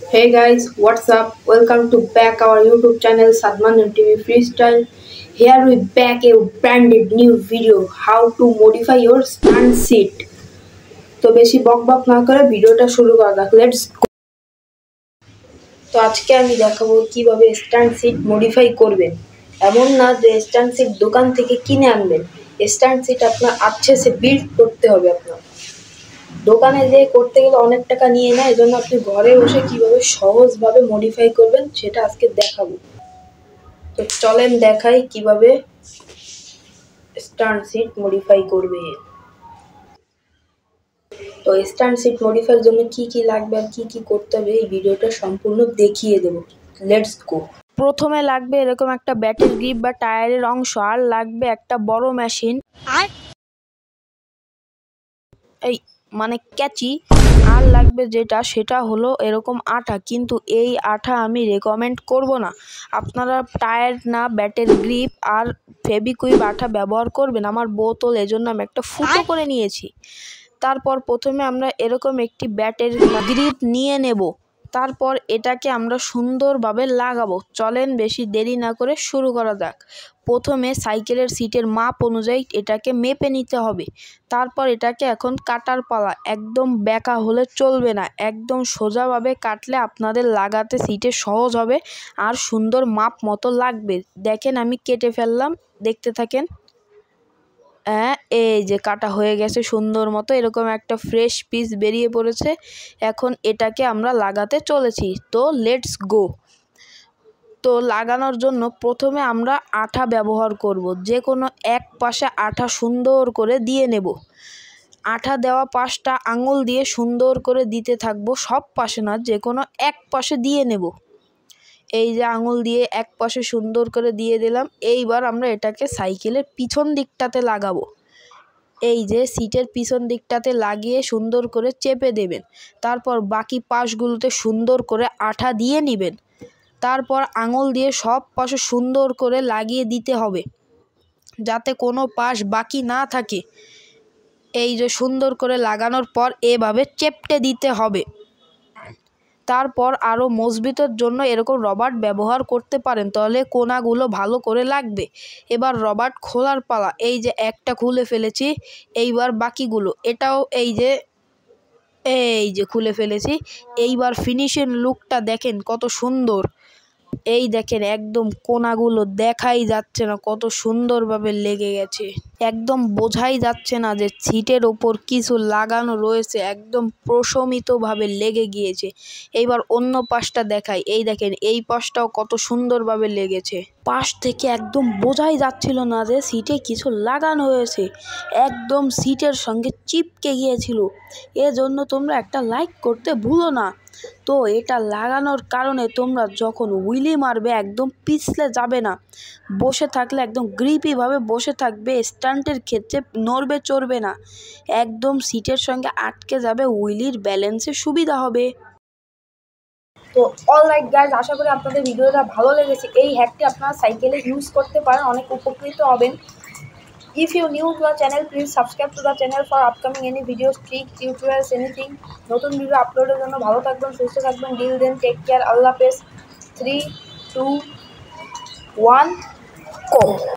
Hey guys, what's up? Welcome to back our YouTube channel Sadman TV Freestyle. Here we back a brand new video how to modify your stand seat. তো বেশি বক বক না করে ভিডিওটা শুরু করা যাক। Let's go. তো আজকে আমি দেখাবো কিভাবে স্ট্যান্ড সিট মডিফাই করবেন। এমন না যে স্ট্যান্ড সিট দোকান থেকে কিনে আনবেন। স্ট্যান্ড সিট আপনার अच्छे से বিল্ড করতে হবে আপনার। দোকানে যেয়ে করতে গেলে অনেক টাকা নিয়ে নেয়, এজন্য আপনি ঘরে বসে কিভাবে সহজভাবে মডিফাই করবেন সেটা আজকে দেখাবো। তো চলেন দেখাই কিভাবে স্ট্যান্ড সিট মডিফাই করবে। তো স্ট্যান্ড সিট মডিফাইয়ের জন্য কি কি লাগবে আর কি কি করতে হবে এই ভিডিওটা সম্পূর্ণ দেখিয়ে দেবো। Let's go. প্রথমে লাগবে এরকম একটা ব্যাটের গ্রিপ বা টায়ারের অংশ, আর লাগবে একটা বড় মেশিন, এই মানে ক্যাচি, আর লাগবে যেটা সেটা হলো এরকম আঠা, কিন্তু এই আঠা আমি রেকমেন্ড করব না। আপনারা টায়ার না ব্যাটের গ্রিপ আর ফেবিকুইক আঠা ব্যবহার করবেন। আমার বোতল, এজন্য আমি একটা ফুটো করে নিয়েছি। তারপর প্রথমে আমরা এরকম একটি ব্যাটের গ্রিপ নিয়ে নেব, তারপর এটাকে আমরা সুন্দরভাবে লাগাবো। চলেন বেশি দেরি না করে শুরু করা যাক। প্রথমে সাইকেলের সিটের মাপ অনুযায়ী এটাকে মেপে নিতে হবে। তারপর এটাকে এখন কাটার পালা। একদম বেঁকা হলে চলবে না, একদম সোজাভাবে কাটলে আপনাদের লাগাতে সিটে সহজ হবে আর সুন্দর মাপ মতো লাগবে। দেখেন আমি কেটে ফেললাম, দেখতে থাকেন। এই যে কাটা হয়ে গেছে সুন্দর মতো, এরকম একটা ফ্রেশ পিস বেরিয়ে পড়েছে। এখন এটাকে আমরা লাগাতে চলেছি, তো লেটস গো। তো লাগানোর জন্য প্রথমে আমরা আঠা ব্যবহার করব। যে কোনো এক পাশে আঠা সুন্দর করে দিয়ে নেব। আঠা দেওয়া পাশটা আঙুল দিয়ে সুন্দর করে দিতে থাকবো, সব পাশে না, যে কোনো এক পাশে দিয়ে নেব। এই যে আঙুল দিয়ে এক পাশে সুন্দর করে দিয়ে দিলাম। এইবার আমরা এটাকে সাইকেলের পিছন দিকটাতে লাগাবো। এই যে সিটের পিছন দিকটাতে লাগিয়ে সুন্দর করে চেপে দেবেন। তারপর বাকি পাশগুলোতে সুন্দর করে আঠা দিয়ে নেবেন। তারপর আঙুল দিয়ে সব পাশে সুন্দর করে লাগিয়ে দিতে হবে, যাতে কোনো পাশ বাকি না থাকে। এই যে সুন্দর করে লাগানোর পর এভাবে চেপটে দিতে হবে। তারপর আরও মজবুতের জন্য এরকম রবার ব্যবহার করতে পারেন, তাহলে কোনাগুলো ভালো করে লাগবে। এবার রবার খোলার পালা। এই যে একটা খুলে ফেলেছি, এইবার বাকিগুলো এটাও এই যে খুলে ফেলেছি। এইবার ফিনিশিং লুকটা দেখেন কত সুন্দর। এই দেখেন একদম কোনাগুলো দেখাই যাচ্ছে না, কত সুন্দরভাবে লেগে গেছে। একদম বোঝাই যাচ্ছে না যে সিটের ওপর কিছু লাগানো রয়েছে, একদম প্রশমিতভাবে লেগে গিয়েছে। এইবার অন্য পাশটা দেখাই। এই দেখেন এই পাশটাও কত সুন্দরভাবে লেগেছে। পাশ থেকে একদম বোঝাই যাচ্ছিল না যে সিটে কিছু লাগানো হয়েছে, একদম সিটের সঙ্গে চিপকে গিয়েছিল। এজন্য তোমরা একটা লাইক করতে ভুলো না। তো এটা লাগানোর কারণে তোমরা যখন হুইলি মারবে একদম পিছলে যাবে না, বসে থাকলে একদম গ্রিপিভাবে বসে থাকবে। স্টান্টের ক্ষেত্রে নড়বে চড়বে না, একদম সিটের সঙ্গে আটকে যাবে, হুইলির ব্যালেন্সে সুবিধা হবে। তো অলরাইট গাইজ, আশা করি আপনাদের ভিডিওটা ভালো লেগেছে। এই হ্যাকটি আপনারা সাইকেলে ইউজ করতে পারেন, অনেক উপকৃত হবেন। If you new to our channel, please subscribe to the channel for upcoming any videos, tricks, tutorials, anything. নতুন ভিডিও আপলোডের জন্য ভালো থাকবেন, সুস্থ থাকবেন। Till then, take care. আল্লাহ হাফেজ। 3, 2, 1, go.